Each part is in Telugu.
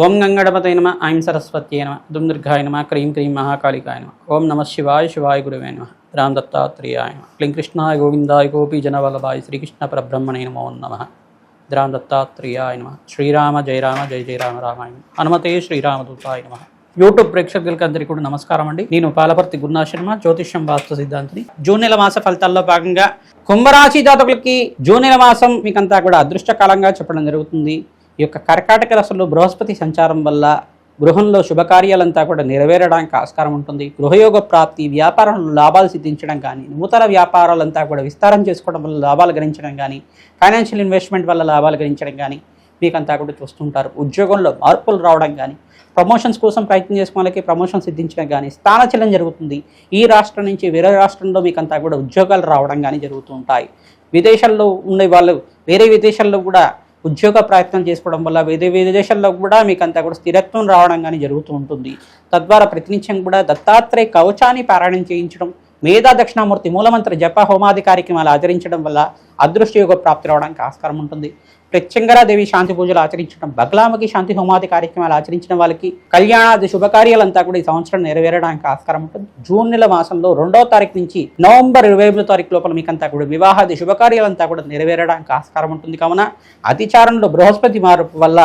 ఓం గంగణపతయ నమ ఐం సరస్వత్యై నమ దుందుర్గాయ నమ క్రీం క్రీం మహాకాళికాయ నమ ఓం నమ శివాయ శివాయ గురువే నమ రామ్ దత్తాత్రేయాయ నమ క్లీం కృష్ణాయ గోవిందాయ గోపీ జనవల్లభాయ శ్రీకృష్ణ పరబ్రహ్మణే నమో నమః రామ్ దత్తాత్రేయాయ నమ శ్రీరామ జయ రామ జయ జయ రామ రామాయ హనుమతే శ్రీరామదూతాయ నమ. యూట్యూబ్ ప్రేక్షకులకి అందరికీ కూడా నమస్కారం అండి. నేను పాలపర్తి గురునాథ్ శర్మ, జ్యోతిష్యం వాస్తు సిద్ధాంతిని. జూన్ నెల మాస ఫలితాల్లో భాగంగా కుంభరాశి జాతకులకి జూన్ నెల మాసం మీకంతా కూడా అదృష్టకాలంగా చెప్పడం జరుగుతుంది. ఈ యొక్క కర్కాటక రాశిలో బృహస్పతి సంచారం వల్ల గృహంలో శుభకార్యాలంతా కూడా నెరవేరడానికి ఆస్కారం ఉంటుంది. గృహయోగ ప్రాప్తి, వ్యాపారంలో లాభాలు సిద్ధించడం కానీ, నూతన వ్యాపారాలంతా కూడా విస్తారం చేసుకోవడం వల్ల లాభాలు గణించడం కానీ, ఫైనాన్షియల్ ఇన్వెస్ట్మెంట్ వల్ల లాభాలు గణించడం కానీ మీకంతా కూడా చూస్తుంటారు. ఉద్యోగంలో మార్పులు రావడం కానీ, ప్రమోషన్స్ కోసం ప్రయత్నం చేసిన వాళ్ళకి ప్రమోషన్ సిద్ధించడం కానీ, స్థానచలనం జరుగుతుంది. ఈ రాష్ట్రం నుంచి వేరే రాష్ట్రంలో మీకంతా కూడా ఉద్యోగాలు రావడం కానీ జరుగుతూ ఉంటాయి. విదేశాల్లో ఉండే వాళ్ళు వేరే విదేశాల్లో కూడా ఉద్యోగ ప్రయత్నం చేసుకోవడం వల్ల విదేశాల్లో కూడా మీకు అంతా కూడా స్థిరత్వం రావడం కానీ జరుగుతూ ఉంటుంది. తద్వారా ప్రతినిత్యం కూడా దత్తాత్రేయ కవచాన్ని పారాయణం చేయించడం, మేధా దక్షిణామూర్తి మూలమంత్ర జప హోమాది కార్యక్రమాలు ఆచరించడం వల్ల అదృష్టయోగ ప్రాప్తి రావడానికి ఆస్కారం ఉంటుంది. ప్రత్యంగరాదేవి శాంతి పూజలు ఆచరించడం, బగలామకి శాంతి హోమాది కార్యక్రమాలు ఆచరించిన వాళ్ళకి కళ్యాణాది శుభకార్యాలంతా కూడా ఈ సంవత్సరం నెరవేరడానికి ఆస్కారం ఉంటుంది. జూన్ నెల మాసంలో 2వ తారీఖు నుంచి నవంబర్ 25వ తారీఖు లోపల మీకంతా కూడా వివాహాది శుభకార్యాలంతా కూడా నెరవేరడానికి ఆస్కారం ఉంటుంది. కావున అతిచారంలో బృహస్పతి మార్పు వల్ల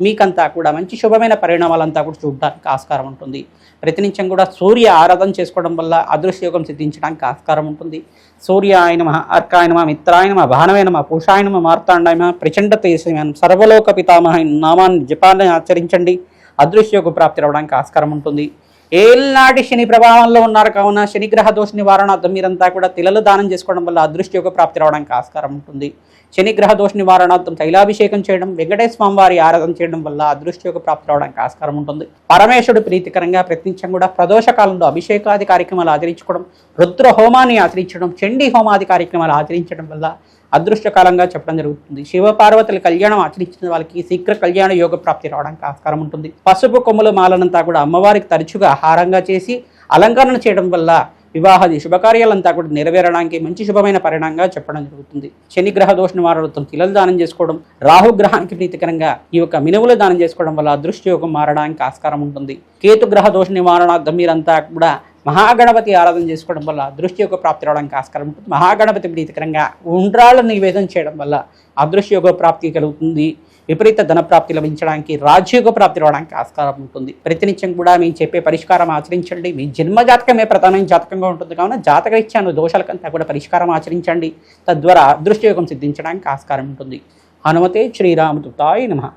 మీకంతా కూడా మంచి శుభమైన పరిణామాలంతా కూడా చూడడానికి ఆస్కారం ఉంటుంది. ప్రతినిత్యం కూడా సూర్య ఆరాధన చేసుకోవడం వల్ల అదృష్టయోగం సిద్ధించడానికి ఆస్కారం ఉంటుంది. సూర్యాయ నమః, అర్కాయ నమః, మిత్రాయ నమః, భానవే నమః, పూషాయ నమః, మార్తాండాయ నమః, ప్రచండ తేజస్వి సర్వలోక పితామహ నామాన్ని జపాన్ని ఆచరించండి. అదృష్టయోగ ప్రాప్తి రావడానికి ఆస్కారం ఉంటుంది. ఏళ్ళనాటి శని ప్రభావంలో ఉన్నారు కావున శనిగ్రహ దోష నివారణార్థం మీరంతా కూడా తిలలు దానం చేసుకోవడం వల్ల అదృష్టయోగ ప్రాప్తి రావడానికి ఆస్కారం ఉంటుంది. శనిగ్రహ దోష నివారణార్థం తైలాభిషేకం చేయడం, వెంకటేశ్వర స్వామి వారి ఆరాధన చేయడం వల్ల అదృష్టయోగ ప్రాప్తి రావడానికి ఆస్కారం ఉంటుంది. పరమేశ్వరుడు ప్రీతికరంగా ప్రతినిత్యం కూడా ప్రదోష కాలంలో అభిషేకాది కార్యక్రమాలు ఆచరించుకోవడం, రుద్ర హోమాన్ని ఆచరించడం, చండీ హోమాది కార్యక్రమాలు ఆచరించడం వల్ల అదృష్టకాలంగా చెప్పడం జరుగుతుంది. శివపార్వతుల కళ్యాణం ఆచరించిన వాళ్ళకి శీఘ్ర కళ్యాణ యోగ ప్రాప్తి రావడానికి ఆస్కారం ఉంటుంది. పసుపు కొమ్ముల మాలనంతా కూడా అమ్మవారికి తరచుగా ఆహారంగా చేసి అలంకరణ చేయడం వల్ల వివాహాది శుభకార్యాలంతా కూడా నెరవేరడానికి మంచి శుభమైన పరిణామంగా చెప్పడం జరుగుతుంది. శనిగ్రహ దోష నివారణతో తిలలు దానం చేసుకోవడం, రాహుగ్రహానికి ప్రీతికరంగా ఈ యొక్క మినువులు దానం చేసుకోవడం వల్ల అదృష్టయోగం మారడానికి ఆస్కారం ఉంటుంది. కేతుగ్రహ దోష నివారణార్థం మీరంతా కూడా మహాగణపతి ఆరాధన చేసుకోవడం వల్ల అదృష్టయోగ ప్రాప్తి రావడానికి ఆస్కారం ఉంటుంది. మహాగణపతి ప్రీతికరంగా ఉండ్రాళ్ళ నివేదన చేయడం వల్ల అదృష్టయోగ ప్రాప్తి కలుగుతుంది. విపరీత ధన ప్రాప్తి లభించడానికి, రాజ్యోగ ప్రాప్తి రావడానికి ఆస్కారం ఉంటుంది. ప్రతినిత్యం కూడా మేము చెప్పే పరిష్కారం ఆచరించండి. మీ జన్మ జాతకమే ప్రధానమైన జాతకంగా ఉంటుంది కావున జాతకరీత్యా దోషాలకంతా కూడా పరిష్కారం ఆచరించండి. తద్వారా అదృష్టయోగం సిద్ధించడానికి ఆస్కారం ఉంటుంది. హనుమతే శ్రీరామదూతాయ నమః.